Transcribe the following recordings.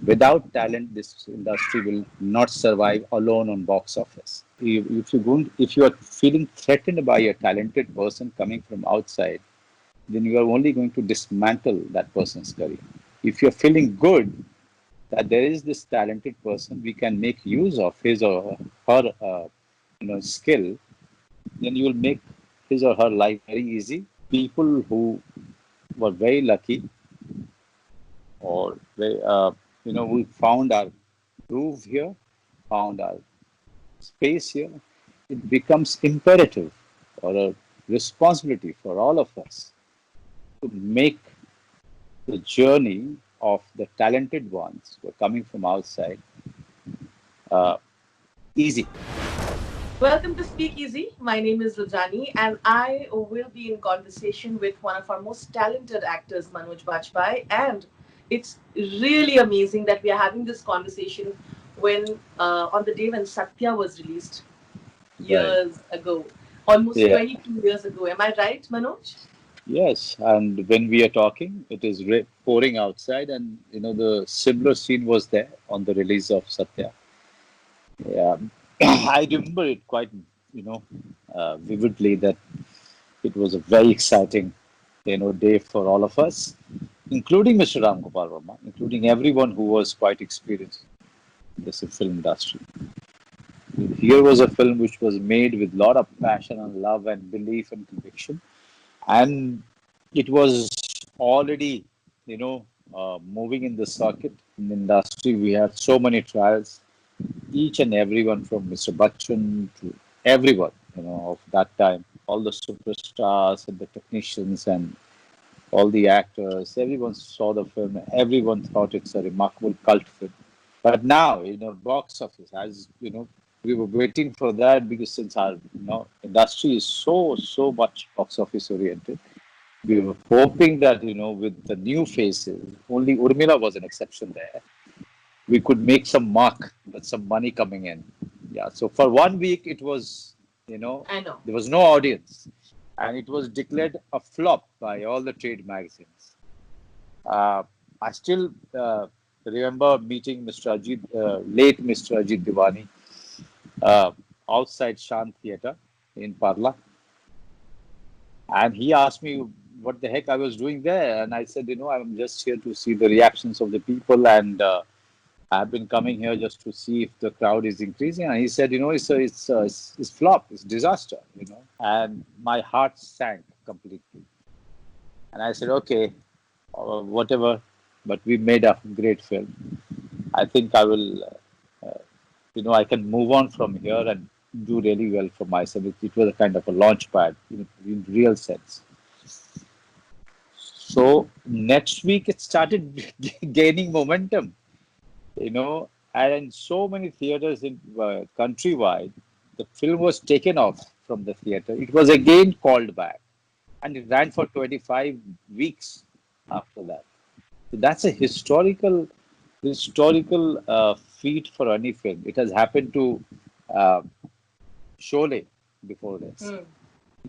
Without talent, this industry will not survive alone on box office. If you are feeling threatened by a talented person coming from outside, then you are only going to dismantle that person's career. If you're feeling good that there is this talented person, we can make use of his or her, skill, then you will make his or her life very easy. People who were very lucky or we found our groove here, found our space here, it becomes imperative or a responsibility for all of us to make the journey of the talented ones who are coming from outside uh, easy. Welcome to Speakeasy. My name is Rudrani, and I will be in conversation with one of our most talented actors, Manoj Bajpayee. And it's really amazing that we are having this conversation when, on the day when Satya was released Right. years ago, almost Yeah. 22 years ago. Am I right, Manoj? Yes. And when we are talking, it is pouring outside, and the similar scene was there on the release of Satya. Yeah. I remember it quite, vividly that it was a very exciting, day for all of us, including Mr. Ram Gopal Verma, including everyone who was quite experienced in this film industry. Here was a film which was made with a lot of passion and love and belief and conviction, and it was already, moving in the circuit in the industry. We had so many trials, each and everyone from Mr. Bachchan to everyone, of that time, all the superstars and the technicians and all the actors, everyone saw the film. Everyone thought it's a remarkable cult film. But now, box office, as we were waiting for that because since our industry is so much box office oriented, we were hoping that with the new faces, only Urmila was an exception there. We could make some mark with some money coming in. Yeah. So for 1 week, it was I know. there was no audience, and it was declared a flop by all the trade magazines. Uh, I still remember meeting late Mr. Ajit Diwani, uh, outside Shant Theatre in Parla. And he asked me what the heck I was doing there. And I said, I'm just here to see the reactions of the people. And I've been coming here just to see if the crowd is increasing. And he said, it's flop, it's disaster, And my heart sank completely. And I said, okay, whatever, but we made a great film. I think I will, I can move on from here and do really well for myself. It was a kind of a launch pad in real sense. So next week it started gaining momentum, and in so many theaters in countrywide, the film was taken off from the theater. It was again called back, and it ran for 25 weeks after that. So that's a historical feat for any film. It has happened to uh, Sholay before this. Hmm.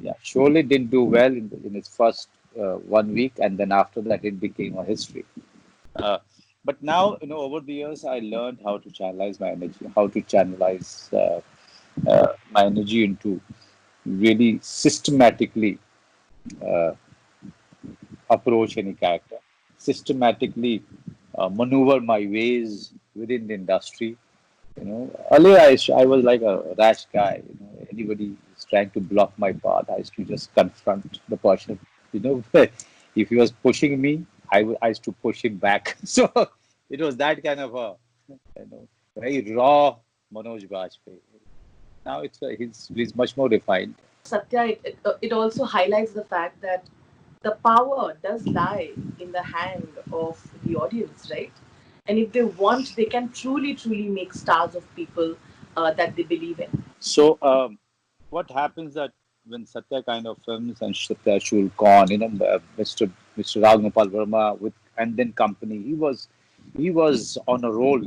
Yeah, Sholay didn't do well in its first 1 week, and then after that, it became a history. Uh, but now, over the years, I learned how to channelize my energy, how to channelize my energy into really systematically uh, approach any character, systematically maneuver my ways within the industry. Earlier I was like a rash guy. Anybody is trying to block my path, I used to just confront the person. If he was pushing me, I used to push him back. So it was that kind of a very raw Manoj Bajpayee. Now he's much more refined. Satya, it also highlights the fact that the power does lie in the hand of the audience, right? And if they want, they can truly make stars of people that they believe in. So what happens that when Satya kind of films and Satya Shul Khan, Mr. Ragnopal Verma with and then company, he was on a roll,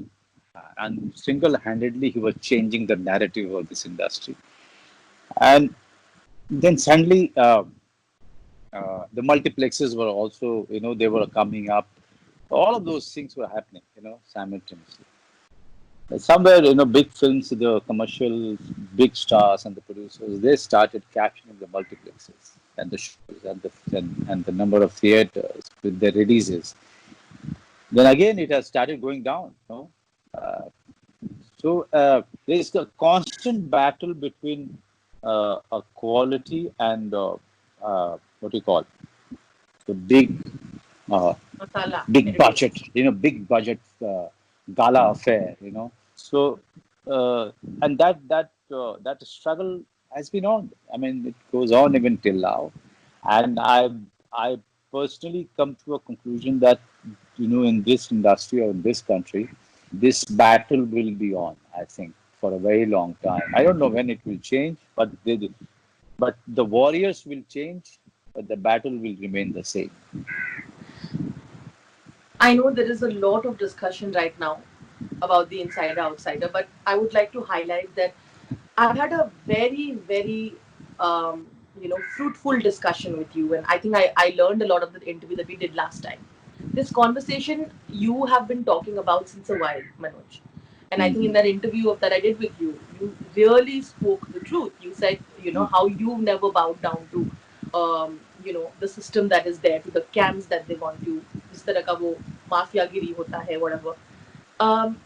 and single-handedly he was changing the narrative of this industry. And then suddenly the multiplexes were also, they were coming up. All of those things were happening, simultaneously. Somewhere, big films, the commercials, big stars and the producers, they started capturing the multiplexes and the shows and the number of theaters with their releases. Then again, it has started going down. Uh, so there is a constant battle between a quality and what do you call the uh, Masala, big heavy. budget, gala affair, So, uh, and that struggle has been on. I mean, it goes on even till now, and I personally come to a conclusion that in this industry or in this country, this battle will be on. I think for a very long time. I don't know when it will change, but the warriors will change, but the battle will remain the same. I know there is a lot of discussion right now about the insider outsider, but I would like to highlight that I've had a very, very, fruitful discussion with you, and I think I learned a lot of the interview that we did last time. This conversation you have been talking about since a while, Manoj, and I think in Mhm. that interview that I did with you, you really spoke the truth. You said, how you've never bowed down to, the system that is there, to the camps that they want to, जिस तरह का वो माफियागिरी होता है, whatever. Um,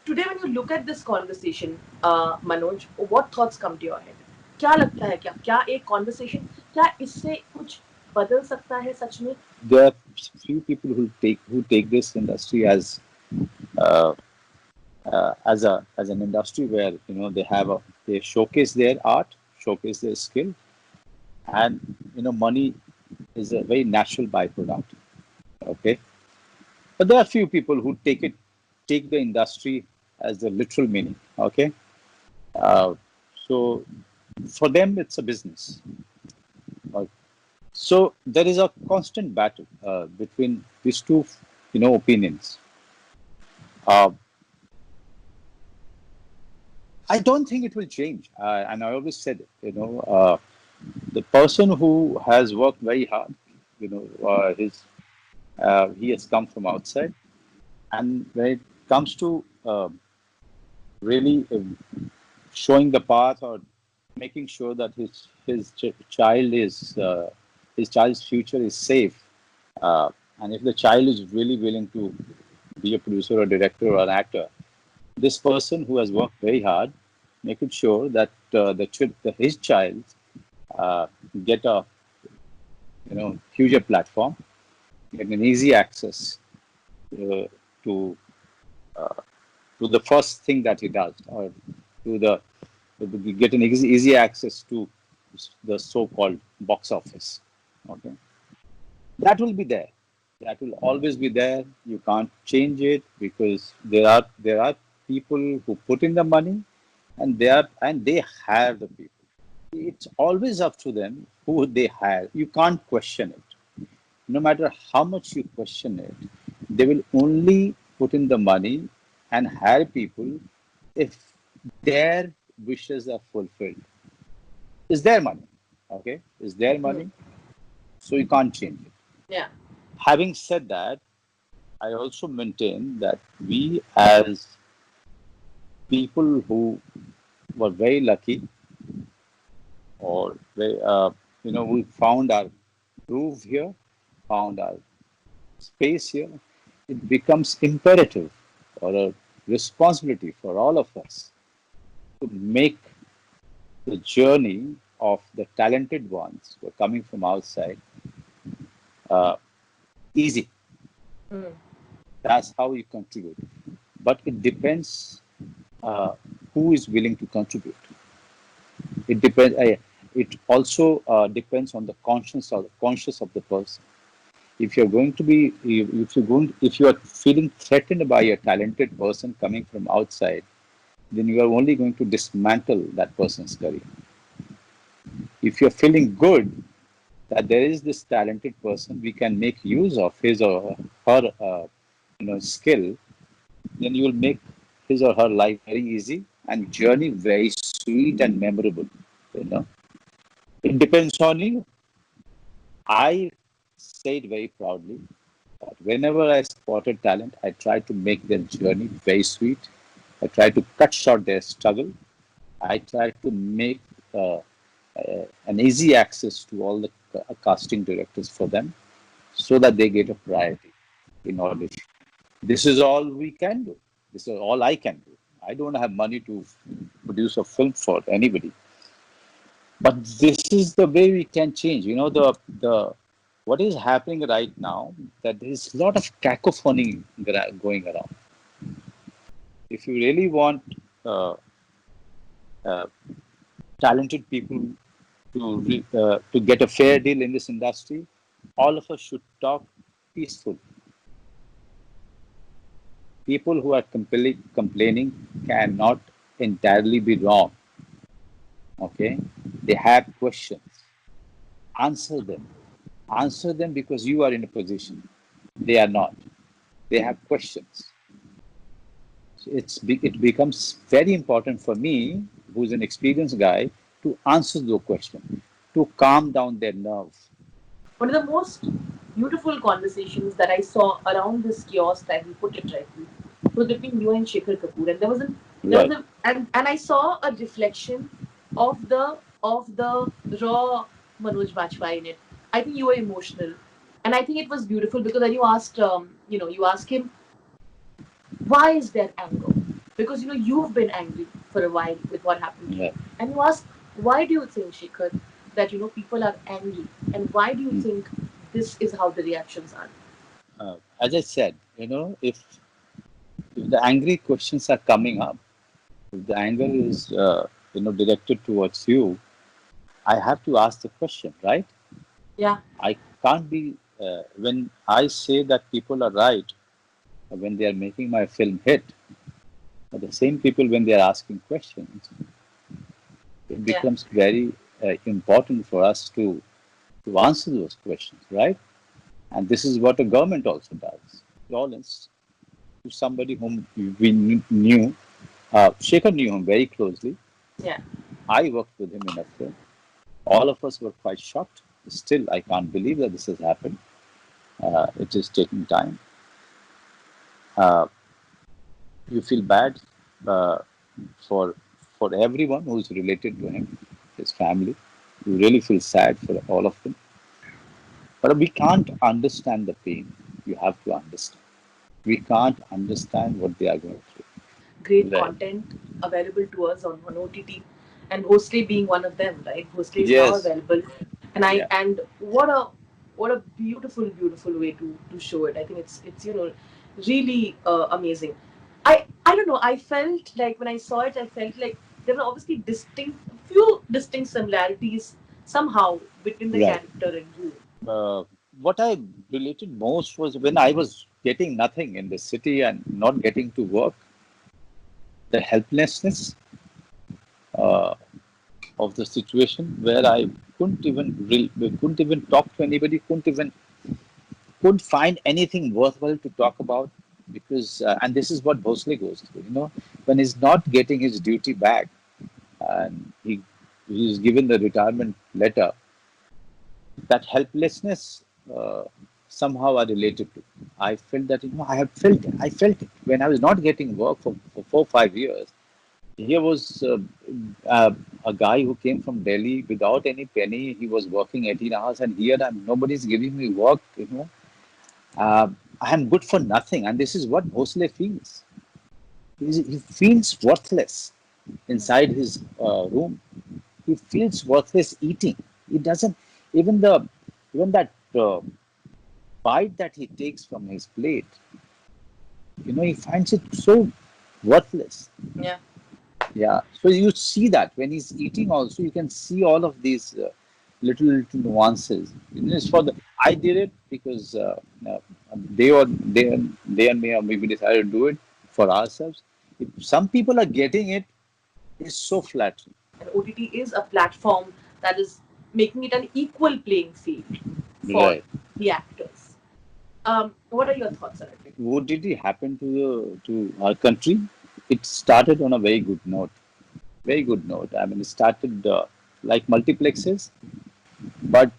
Today when you look at this conversation, Manoj, what thoughts come to your head? क्या लगता है, क्या क्या एक conversation, क्या इससे कुछ बदल सकता है सच में? There are few people who take this industry uh, as an industry where they showcase their art, showcase their skill, and money is a very natural byproduct. Okay, but there are few people who take the industry as the literal meaning. Okay, uh, so for them it's a business. Uh, so there is a constant battle between these two, opinions. Uh, I don't think it will change. And I always said, the person who has worked very hard, he has come from outside. And when it comes to really showing the path or making sure that his child's future is safe, and if the child is really willing to be a producer or director or an actor, this person who has worked very hard, making sure that his child uh, get a huger platform, get an easy access uh, to to the first thing that he does, or to get an easy access to the so-called box office. Okay, that will be there. That will always be there. You can't change it because there are people who put in the money, and they hire the people. It's always up to them who they hire. You can't question it. No matter how much you question it, they will only put in the money and hire people if their wishes are fulfilled. It's their money. Okay? It's their Hmm. money, so you can't change it. Yeah. Having said that, I also maintain that we, as people who were very lucky, or we found our groove here, found our space here, it becomes imperative or a responsibility for all of us to make the journey of the talented ones who are coming from outside uh, easy. Hmm. That's how you contribute. But it depends who is willing to contribute. It depends. It also depends on the conscience of the person. If you're going to be, if you are feeling threatened by a talented person coming from outside, then you are only going to dismantle that person's career. If you're feeling good that there is this talented person, we can make use of his or her, skill, then you will make his or her life very easy and journey very sweet and memorable. You know, it depends on you. I say it very proudly. spot. Whenever I spotted talent, I tried to make their journey very sweet. I tried to cut short their struggle. I tried to make uh, an easy access to all the casting directors for them so that they get a priority in audition. This is all we can do. This is all I can do. I don't have money to produce a film for anybody. But this is the way we can change. You know, the what is happening right now, that there is a lot of cacophony going around. If you really want uh, uh, talented people to get a fair deal in this industry, all of us should talk peaceful. People who are complaining cannot entirely be wrong. Okay, they have questions. Answer them. Answer them because you are in a position. They are not. They have questions. So it becomes very important for me, who's an experienced guy, to answer those questions, to calm down their nerves. One of the most beautiful conversations that I saw around this kiosk, that you put it rightly, was between you and Shekhar Kapur, and there was Right. a, and I saw a reflection of the raw Manoj Bajpayee in it. I think you were emotional, and I think it was beautiful because then you asked, you asked him, why is there anger? Because you've been angry for a while with what happened to you, Yeah. and you ask, why do you think, Shekhar, that people are angry, and why do you Mm. think this is how the reactions are? As I said, if the angry questions are coming up, if the anger is directed towards you, I have to ask the question, right? Yeah, I can't be when I say that people are right when they are making my film hit, but the same people when they are asking questions, it yeah, becomes very important for us to answer those questions, right? And this is what the government also does. Lawrence, to somebody whom we knew, Shekhar knew him very closely. yeah. I worked with him in a film. All of us were quite shocked. Still, I can't believe that this has happened. It is taking time. Uh, you feel bad uh, for for everyone who is related to him, his family. You really feel sad for all of them. But we can't understand the pain. You have to understand. We can't understand what they are going Great through. Right. content available to us on OTT, and Bhosle being one of them, right? Bhosle is now Yes. available, and I Yeah. and what a beautiful way to show it. I think it's really amazing. I don't know. I felt like when I saw it, I felt like there were obviously few distinct similarities somehow between the Right. character and you. What I related most was when I was getting nothing in the city and not getting to work, the helplessness uh, of the situation where I couldn't even talk to anybody, couldn't find anything worthwhile to talk about because and this is what Bhosle goes through. When he's not getting his duty back and he's given the retirement letter, that helplessness somehow I related to. I felt that I felt it when I was not getting work for 4 5 years. Here was uh, a guy who came from Delhi without any penny. He was working 18 hours, and here nobody's giving me work. I am good for nothing, and this is what Bhosle feels. He feels worthless inside his room. He feels worthless eating. He doesn't even the even that bite that he takes from his plate. He finds it so worthless. Yeah. Yeah. So you see that when he's eating, also you can see all of these little nuances. It's for the I did it because they and me or maybe decided to do it for ourselves. If some people are getting it, it's so flattering. And OTT is a platform that is making it an equal playing field for Right. the actors. What are your thoughts on it? What did it happen to our country? It started on a very good note. Very good note. I mean, it started like multiplexes. But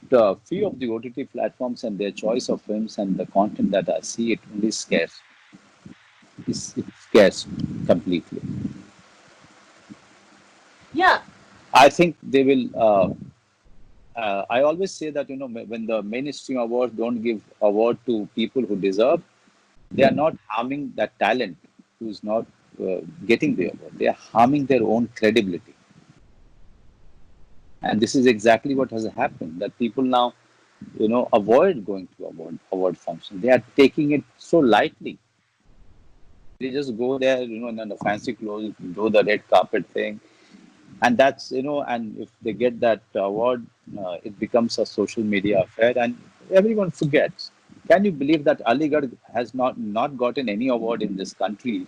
few of the OTT platforms and their choice of films and the content that I see, it only scares. It scares me completely. Yeah. I think they will. I always say that when the mainstream awards don't give award to people who deserve, they are not harming that talent who's not getting the award. They are harming their own credibility, and this is exactly what has happened. That people now, avoid going to award function. They are taking it so lightly. They just go there, in the fancy clothes, do the red carpet thing, and that's and if they get that award, it becomes a social media affair, and everyone forgets. Can you believe that Aligarh has not gotten any award in this country?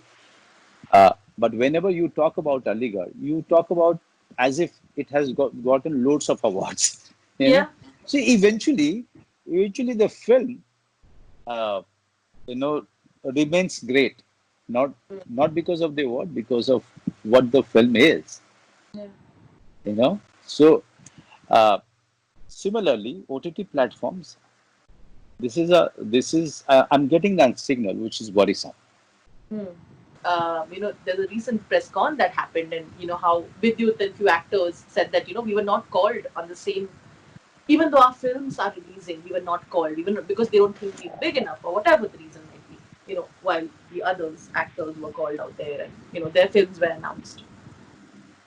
But whenever you talk about Aligarh, you talk about as if it has gotten loads of awards. you know Yeah. so eventually the film, uh, you know remains great, not not because of the award, because of what the film is. Yeah. you know so uh, Similarly, OTT platforms. I'm getting that signal, which is worrisome. Hmm. There's a recent press con that happened, and how Vidyut and few actors said that we were not called on the same, even though our films are releasing, we were not called, even because they don't think we're big enough or whatever the reason might be. While the others actors were called out there, and their films were announced.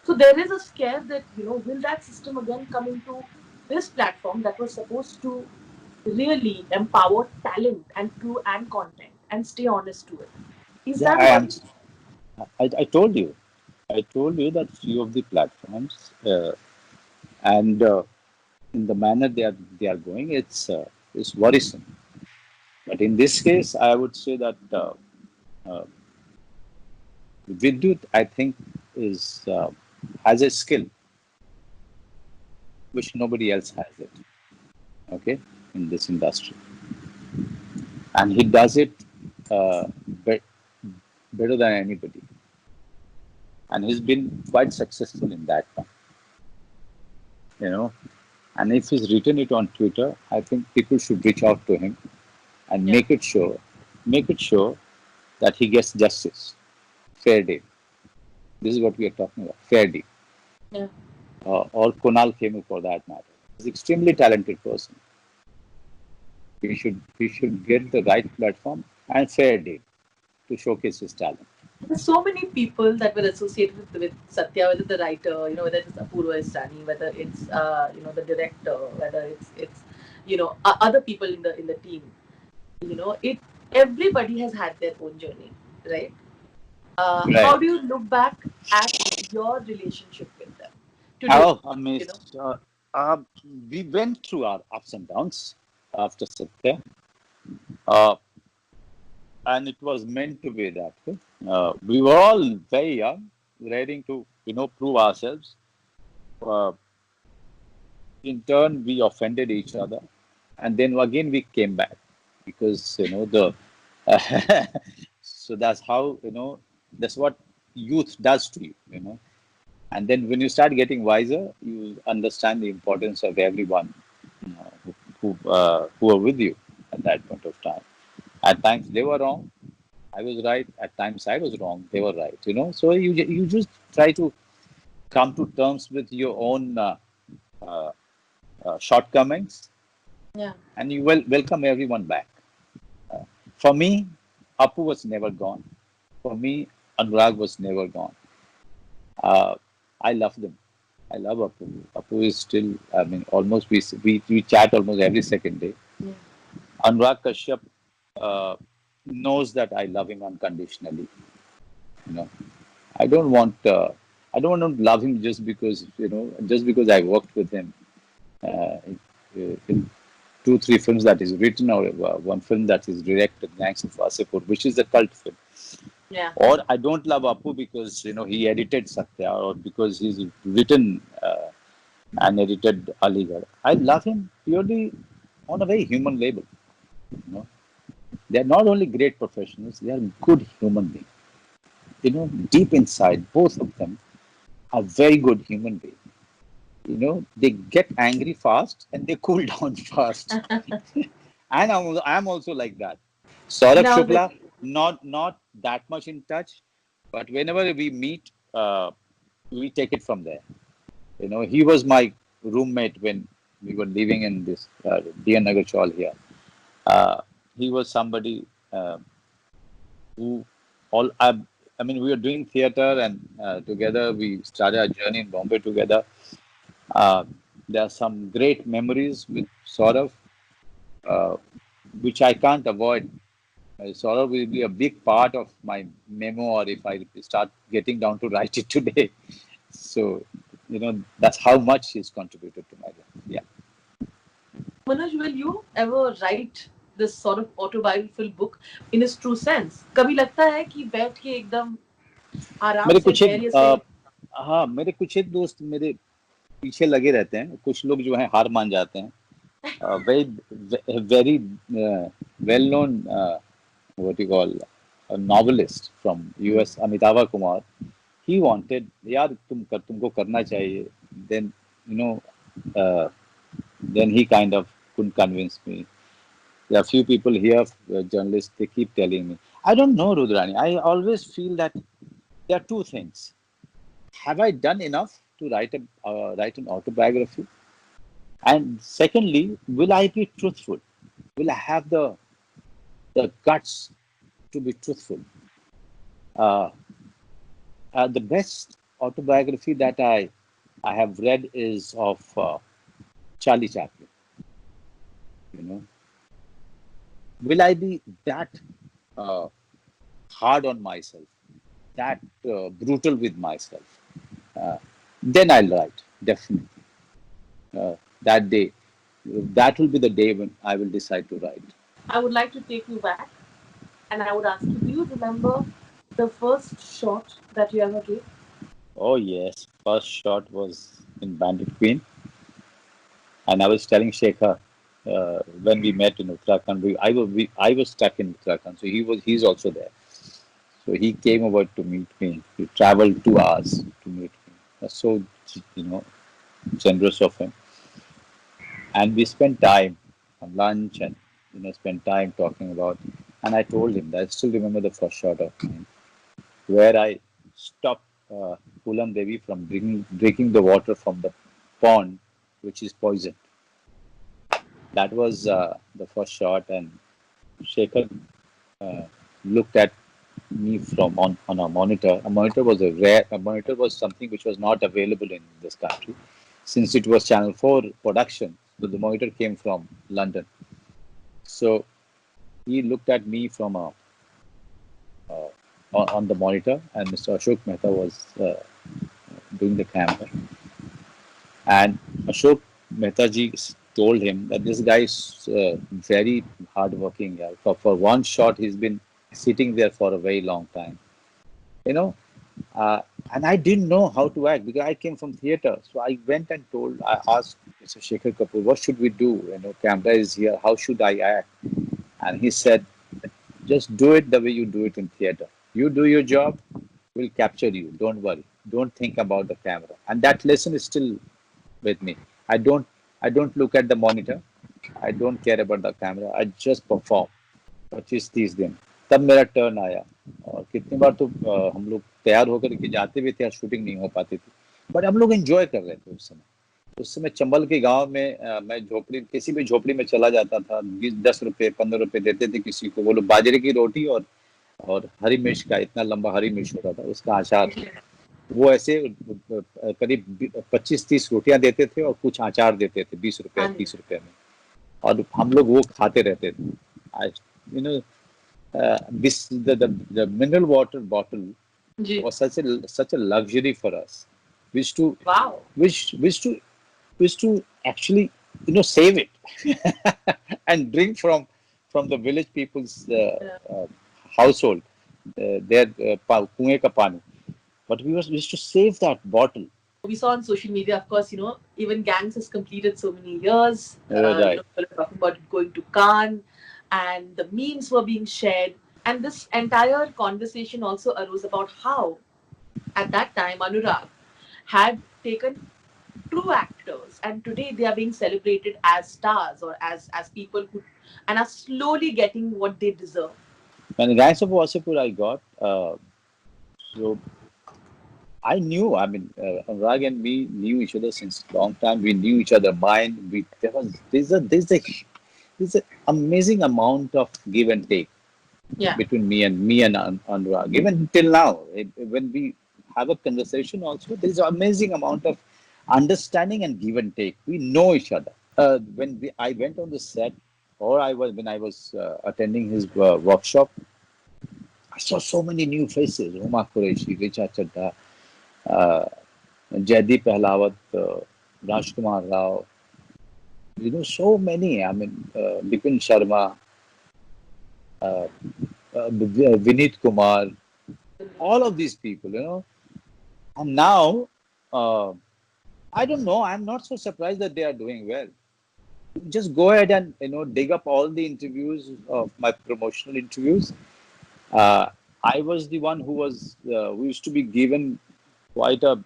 So there is a scare that will that system again come into this platform that was supposed to really empower talent and crew and content and stay honest to it. Is Yeah, that a I am. worry? I told you. I told you that few of the platforms, and in the manner they are going, it's worrisome. But in this case, I would say that uh, Vidyut, I think, is has a skill which nobody else has it. Okay, in this industry, and he does it uh, be- better than anybody, and he's been quite successful in that one. You know, and if he's written it on Twitter, I think people should reach out to him and Yeah. make it sure that he gets justice, fair deal. This is what we are talking about, fair deal. Yeah. Or Kunal Khemu for that matter. He's an extremely talented person. He should get the right platform and fair deal to showcase his talent. There's so many people that were associated with Satya, whether the writer, whether it's Apurva Istani, whether it's the director, whether it's other people in the team. It everybody has had their own journey, right? How Right. do you look back at your relationship with them today? Oh, I mean, You know, uh, we went through our ups and downs after Satya, uh, and it was meant to be that way. We were all very young, ready to prove ourselves. Uh, in turn, we offended each other, and then again we came back because the so that's how that's what youth does to you. And then when you start getting wiser, you understand the importance of everyone who are with you at that point of time. At times they were wrong, I was right. At times I was wrong, they were right. So you just try to come to terms with your own uh, shortcomings, yeah, and you welcome everyone back. For me, Apu was never gone. For me, Anurag was never gone. Uh, I love them. I love Apu. Apu is still, I mean, almost we chat almost every second day. yeah. Anurag Kashyap uh, knows that I love him unconditionally. You know, I don't want I don't want to love him just because I worked with him in 2 3 films that is written, or one film that is directed, Gangs of Wasseypur, which is a cult film. Yeah. Or I don't love Apu because he edited Satya, or because he's written and edited Aligarh. I love him purely on a very human level. You know, they are not only great professionals; they are good human beings. Deep inside, both of them are very good human beings. they get angry fast and they cool down fast. And I'm also like that. Saurabh Now the Shukla, not that much in touch, but whenever we meet, we take it from there. He was my roommate when we were living in this DN Nagar Chawl here. Uh, he was somebody who all I mean, we were doing theater, and together we started our journey in Bombay together. Uh, there are some great memories with Saurav, uh, which I can't avoid. Saurav will be a big part of my memoir if I start getting down to write it today. So, that's how much he's contributed to my life. Yeah. Manoj, will you ever write this sort of autobiographical book in its true sense? कभी लगता है कि बैठ के एकदम आराम मेरे से कुछ एक धैर्य से हाँ, मेरे कुछ एक दोस्त मेरे पीछे लगे रहते हैं। कुछ लोग जो है हार मान जाते हैं। Very well known, what you call, a novelist from US, Amitabha Kumar. He wanted, यार तुमको करना चाहिए. Then you know, uh, then he kind of couldn't convince me. There are few people here, journalists, they keep telling me. I don't know, Rudrani. I always feel that there are two things. Have I done enough to write an autobiography? And secondly, will I be truthful? Will I have the guts to be truthful? Uh, the best autobiography that I have read is of Charlie Chaplin. You know, will I be that uh, hard on myself, that brutal with myself? Uh, then I'll write, definitely. That day, that will be the day when I will decide to write. I would like to take you back and I would ask you, do you remember the first shot that you ever gave? Oh yes, first shot was in Bandit Queen, and I was telling Shekhar when we met in Uttarakhand. I was stuck in Uttarakhand, so he's also there. So he came over to meet me. He traveled 2 hours to meet me. That's so you know generous of him. And we spent time on lunch and spent time talking about. And I told him that I still remember the first shot of mine where I stopped Pulam Devi from drinking the water from the pond, which is poison. That was the first shot, and Shekhar uh, looked at me from on a monitor. A monitor was a monitor was something which was not available in this country, since it was Channel 4 production. So the monitor came from London. So he looked at me from uh, on the monitor, and Mr. Ashok Mehta was doing the camera. And Ashok Mehta ji told him that this guy is very hardworking. Yeah. For one shot, he's been sitting there for a very long time. You know, and I didn't know how to act because I came from theater. So I went and I asked Mr. Shekhar Kapur, what should we do? Camera is here. How should I act? And he said, just do it the way you do it in theater. You do your job, we'll capture you. Don't worry. Don't think about the camera. And that lesson is still with me. I don't I don't look at the monitor. I don't care about the camera. I just perform. 25-30 दिन तब मेरा turn आया और कितनी बार तो हम लोग तैयार होकर के जाते भी थे, शूटिंग नहीं हो पाती थी, बट हम लोग एंजॉय कर रहे थे उस समय चंबल के गांव में मैं झोपड़ी किसी भी झोपड़ी में चला जाता था। 10 रुपए 15 रुपए देते थे किसी को, वो लोग बाजरे की रोटी और हरी मिर्च का इतना लंबा हरी मिर्च होता था उसका अचार, वो ऐसे करीब 25-30 रोटियां देते थे और कुछ अचार देते थे 20 रुपए हाँ जी 30 रुपए में, और हम लोग वो खाते रहते थे। I, you know, the mineral water bottle ji was such a luxury for us. We used to wow we used to actually save it and drink from the village people's household, their कुएं का पानी. But we used to save that bottle. we saw on social media, of course, even Gangs has completed so many years. Right. People are talking about going to Cannes, and the memes were being shared. And this entire conversation also arose about how, at that time, Anurag had taken true actors, and today they are being celebrated as stars or as people who and are slowly getting what they deserve. When the Gangs of Wasseypur I got, so I knew, I mean, Anurag and me knew each other since long time. We knew each other mind. There's an amazing amount of give and take Yeah, between me and Anurag. Even till now, when we have a conversation, also there is an amazing amount of understanding and give and take. We know each other. I went on the set, or I was when I was attending his workshop, I saw so many new faces: Huma Qureshi, Richa Chadha, uh, Jaideep Pehlawat, Rajkumar Rao. So many. I mean, Bipin Sharma, uh, Vinit Kumar, all of these people. And now, uh, I don't know. I'm not so surprised that they are doing well. Just go ahead and dig up all the interviews of my promotional interviews. Uh, I was the one who used to be given quite a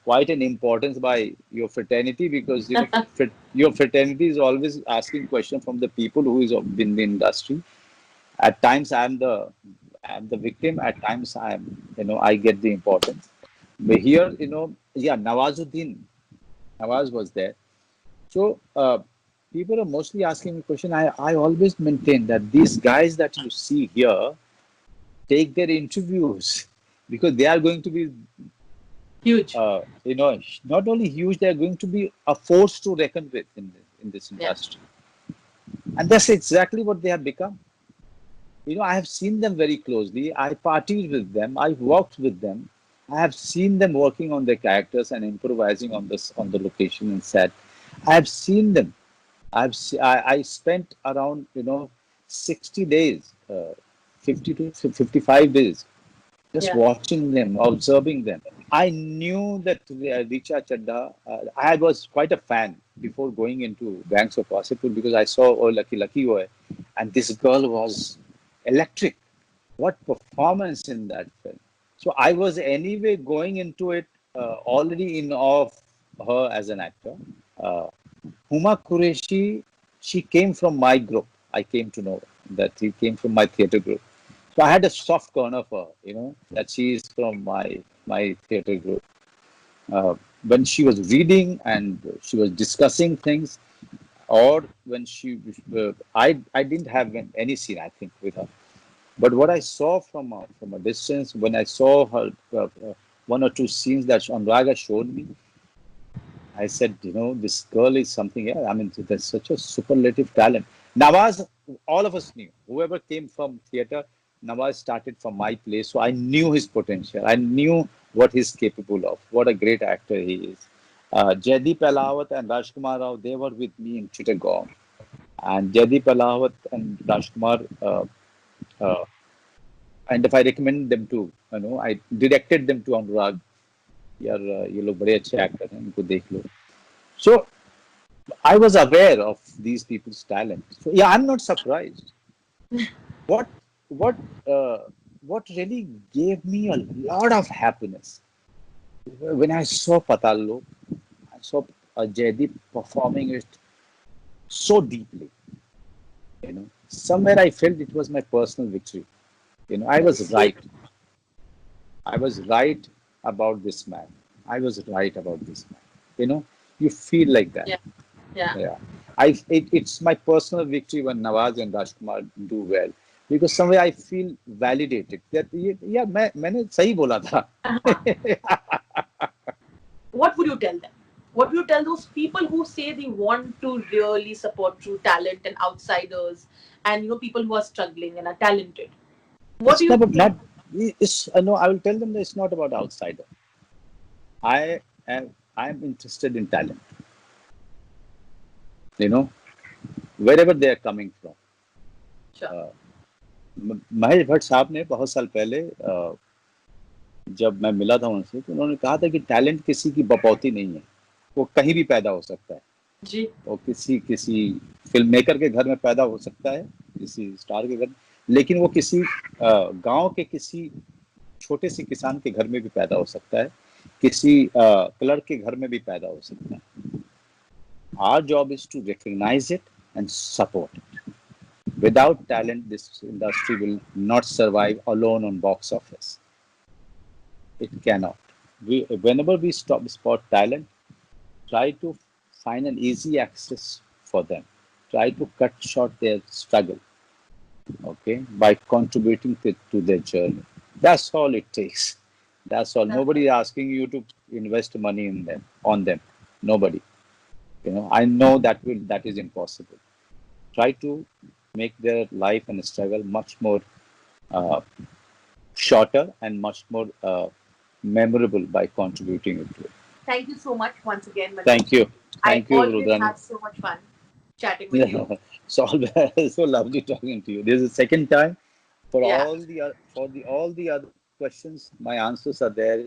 quite an importance by your fraternity, because your fraternity is always asking questions from the people who is in the industry. At times I'm the victim. At times I get the importance. But here, yeah, Nawaz was there. So people are mostly asking me question. I always maintain that these guys that you see here take their interviews because they are going to be huge. not only huge, they are going to be a force to reckon with in this Yeah, industry. And that's exactly what they have become. I have seen them very closely. I partied with them. I worked with them. I have seen them working on their characters and improvising on the location and set. I have seen them. I spent around 60 days, 50 to 55 days, just yeah, watching them, observing them. I knew that Richa Chadha, I was quite a fan before going into Gangs of Wasseypur, because I saw Oh Lucky Lucky Boy, and this girl was electric. What performance in that film! So I was anyway going into it already in awe of her as an actor. Uh, Huma Qureshi, she came from my group. I came to know that he came from my theatre group. So I had a soft corner for her, that she is from my theatre group. When she was reading and she was discussing things, or when I didn't have any scene, I think, with her. But what I saw from a distance, when I saw her one or two scenes that Anuraga showed me, I said, this girl is something else. I mean, there's such a superlative talent. Nawaz, all of us knew. Whoever came from theater, Nawaz started from my place. So I knew his potential. I knew what he's capable of. What a great actor he is. Jaideep Pehlawat and Rajkumar Rao, they were with me in Chittagong. And Jaideep Pehlawat and Rajkumar, uh, and if I recommend them to, I directed them to Anurag. यार ये लोग बड़े अच्छे actor हैं, इनको देख लो. So I was aware of these people's talent. So yeah, I'm not surprised. What what uh, what really gave me a lot of happiness when I saw Patallo, I saw Jaideep performing it so deeply. Somewhere I felt it was my personal victory. I was so right. I was right about this man. I was right about this man. You feel like that. yeah, yeah. Yeah, it's my personal victory when Nawaz and Rajkumar do well, because somewhere I feel validated that yeah, मैंने सही बोला था. What would you tell them? What would you tell those people who say they want to really support true talent and outsiders, and people who are struggling and are talented? What do It's you never think? not. It's no. I will tell them that it's not about outsider. I'm interested in talent. You know, wherever they are coming from. Sure. Mahesh Bhatt साहब ने बहुत साल पहले जब मैं मिला था उनसे, तो उन्होंने कहा था कि टैलेंट किसी की बपौती नहीं है, वो कहीं भी पैदा हो सकता है. जी. वो किसी किसी फिल्म मेकर के घर में पैदा हो सकता है, किसी स्टार के घर, लेकिन वो किसी गांव के किसी छोटे से किसान के घर में भी पैदा हो सकता है. किसी क्लर्क के घर में भी पैदा हो सकता है. Our job is to recognize it and support it. Without talent, this industry will not survive alone on box office. It cannot. Whenever we spot talent, try to find an easy access for them. Try to cut short their struggle, okay, by contributing to their journey. That's all it takes. That's all. Nobody is asking you to invest money in them, on them. Nobody. I know that is impossible. Try to make their life and struggle much more uh, shorter and much more memorable by contributing it to it. Thank you so much once again, Manoj. Thank you. I Thank you, always Rudrani. have so much fun chatting with you. It's always so lovely talking to you. This is the second time. For Yeah. all the other questions, my answers are there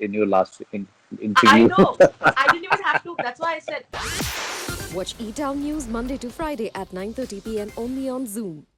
in your last I interview. know. I didn't even have to. That's why I said. Watch E-Town News Monday to Friday at 9:30 p.m. only on Zoom.